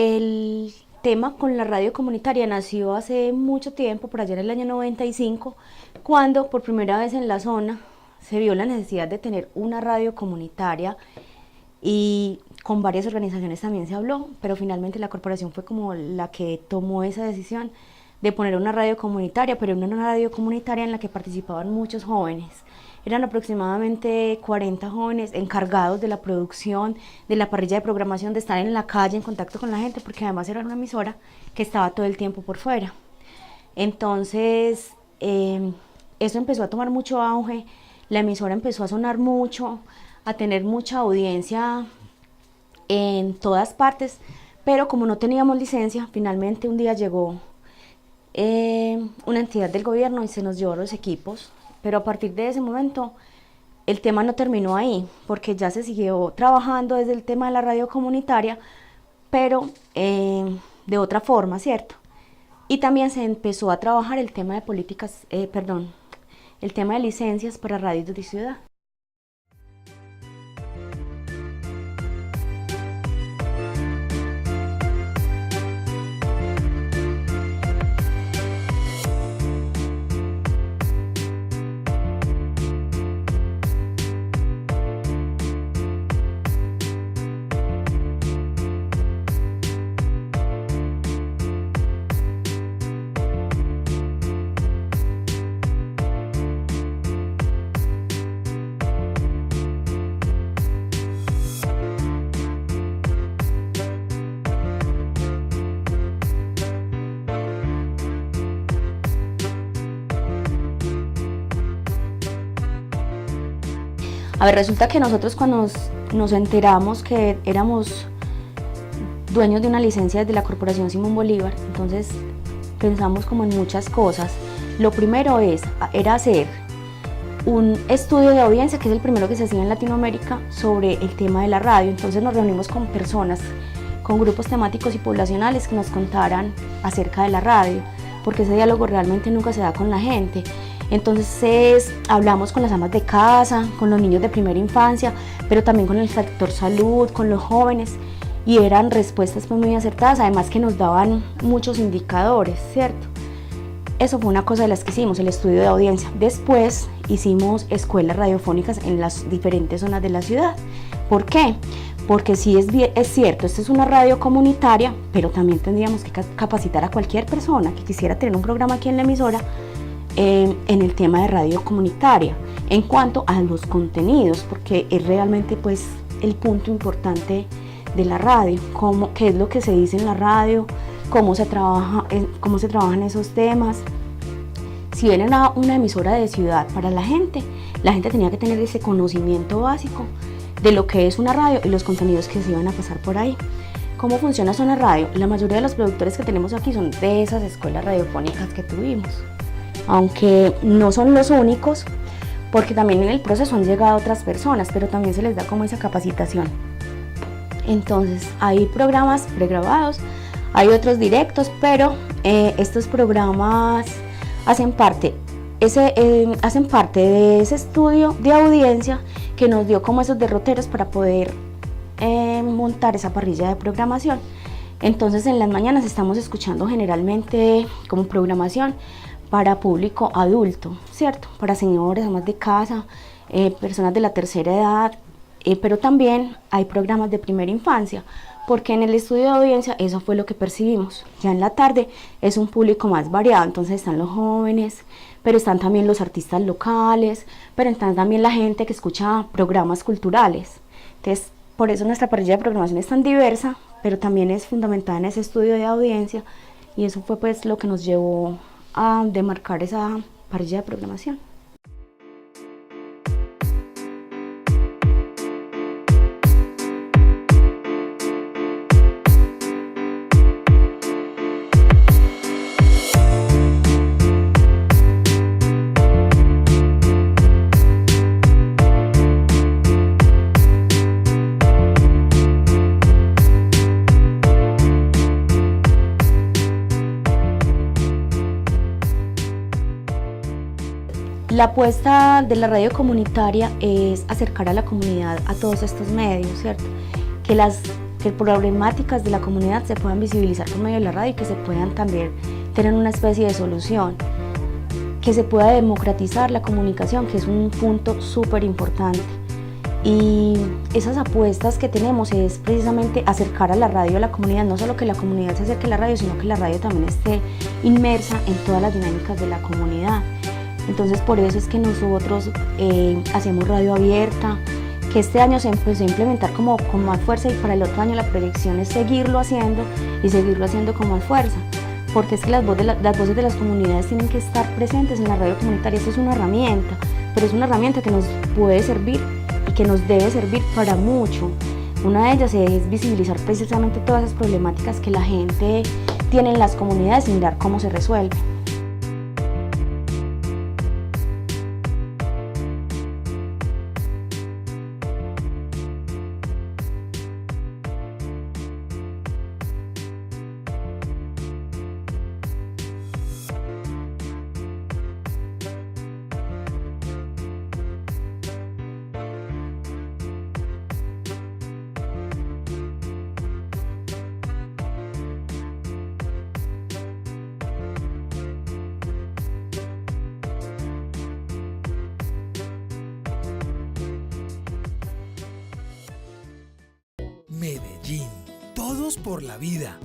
el tema con la radio comunitaria nació hace mucho tiempo, por allá en el año 95, cuando por primera vez en la zona se vio la necesidad de tener una radio comunitaria y con varias organizaciones también se habló, pero finalmente la corporación fue como la que tomó esa decisión de poner una radio comunitaria, pero una radio comunitaria en la que participaban muchos jóvenes. Eran aproximadamente 40 jóvenes encargados de la producción, de la parrilla de programación, de estar en la calle en contacto con la gente, porque además era una emisora que estaba todo el tiempo por fuera. Entonces, eso empezó a tomar mucho auge, la emisora empezó a sonar mucho, a tener mucha audiencia en todas partes, pero como no teníamos licencia, finalmente un día llegó una entidad del gobierno y se nos llevó los equipos, pero a partir de ese momento el tema no terminó ahí, porque ya se siguió trabajando desde el tema de la radio comunitaria, pero de otra forma, ¿cierto? Y también se empezó a trabajar el tema de políticas, el tema de licencias para radios de ciudad. A ver, resulta que nosotros cuando nos enteramos que éramos dueños de una licencia desde la Corporación Simón Bolívar, entonces pensamos como en muchas cosas. Lo primero era hacer un estudio de audiencia, que es el primero que se hacía en Latinoamérica, sobre el tema de la radio. Entonces nos reunimos con personas, con grupos temáticos y poblacionales que nos contaran acerca de la radio, porque ese diálogo realmente nunca se da con la gente. Entonces hablamos con las amas de casa, con los niños de primera infancia, pero también con el sector salud, con los jóvenes, y eran respuestas pues muy acertadas, además que nos daban muchos indicadores, ¿cierto? Eso fue una cosa de las que hicimos, el estudio de audiencia. Después hicimos escuelas radiofónicas en las diferentes zonas de la ciudad. ¿Por qué? Porque sí es cierto, esta es una radio comunitaria, pero también tendríamos que capacitar a cualquier persona que quisiera tener un programa aquí en la emisora en el tema de radio comunitaria, en cuanto a los contenidos, porque es realmente pues el punto importante de la radio, qué es lo que se dice en la radio, cómo se trabajan esos temas. Si bien era una emisora de ciudad para la gente tenía que tener ese conocimiento básico de lo que es una radio y los contenidos que se iban a pasar por ahí. ¿Cómo funciona Zona Radio? La mayoría de los productores que tenemos aquí son de esas escuelas radiofónicas que tuvimos, aunque no son los únicos, porque también en el proceso han llegado otras personas, pero también se les da como esa capacitación. Entonces hay programas pregrabados, hay otros directos, pero estos programas hacen parte de ese estudio de audiencia que nos dio como esos derroteros para poder montar esa parrilla de programación. Entonces en las mañanas estamos escuchando generalmente como programación para público adulto, ¿cierto? Para señores, amas de casa, personas de la tercera edad, pero también hay programas de primera infancia, porque en el estudio de audiencia eso fue lo que percibimos. Ya en la tarde es un público más variado, entonces están los jóvenes, pero están también los artistas locales, pero están también la gente que escucha programas culturales. Entonces, por eso nuestra parrilla de programación es tan diversa, pero también es fundamentada en ese estudio de audiencia, y eso fue pues lo que nos llevó a demarcar esa parrilla de programación. La apuesta de la radio comunitaria es acercar a la comunidad a todos estos medios, ¿cierto? Que las que problemáticas de la comunidad se puedan visibilizar por medio de la radio y que se puedan también tener una especie de solución, que se pueda democratizar la comunicación, que es un punto súper importante. Y esas apuestas que tenemos es precisamente acercar a la radio a la comunidad, no solo que la comunidad se acerque a la radio, sino que la radio también esté inmersa en todas las dinámicas de la comunidad. Entonces por eso es que nosotros hacemos radio abierta, que este año se empezó a implementar como con más fuerza, y para el otro año la proyección es seguirlo haciendo y seguirlo haciendo con más fuerza, porque es que las voces de las comunidades tienen que estar presentes en la radio comunitaria. Esto es una herramienta, pero es una herramienta que nos puede servir y que nos debe servir para mucho. Una de ellas es visibilizar precisamente todas esas problemáticas que la gente tiene en las comunidades y mirar cómo se resuelve. Medellín, todos por la vida.